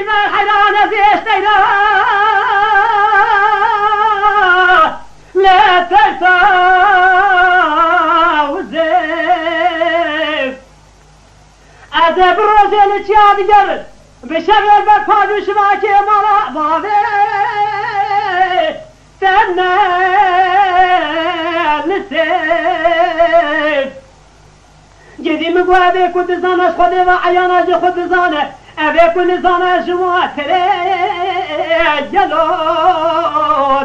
من حيران زيشتينا لا تتوزف أدب روزين تشاد جرد بشغل بكفاد وشباكي مرا بابي تنى للسيف جدي مقوى أبي كنت زانش خدي وعيانا جي خد زانه أبي كنت زانش جواتري جلو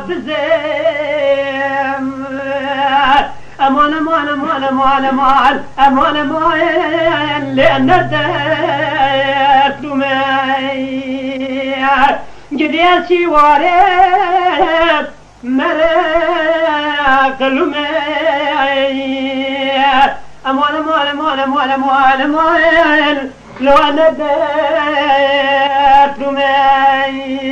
دزيم أمان أمان أمان أمان أمان أمان أمان لأن الدرس لمي جدي الشوارب مرق لمي أمان أمان أمان أمان أمان أمان لو أن الدرس لمي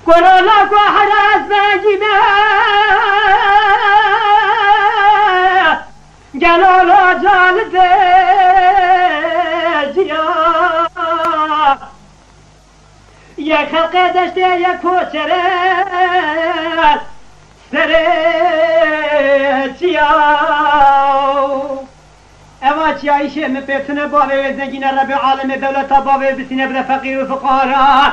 كورونا كو حراس باجيبه جلالو جالده جيا يا خلق دشته يا كوچره سره جيا اما چیایشه مپتنه باوه زنگین رب عالم دولتا باوه بسینه بده فقیر و فقارا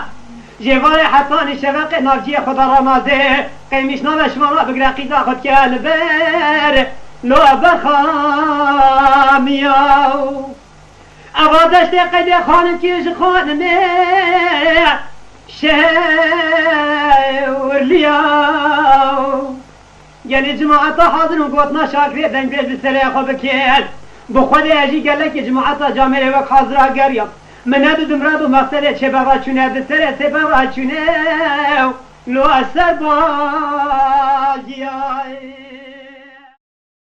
جوار حسان شفق نافجی خدا رمازه قیمش نامش ماما بگره قیدا خود که البر لو بخامیاو اوازش ده قیده خانم کیش خانمه شورلیاو یعنی جماعتا حاضر و گوتنا شاکره دنگ بیش بسره خوب بکیل بخود اجی گله که جماعتا جامعه وقت حاضر گریم من ندودم رادو مقصده چه بابا چونه دسره چه بابا چونه لو اثر باجیا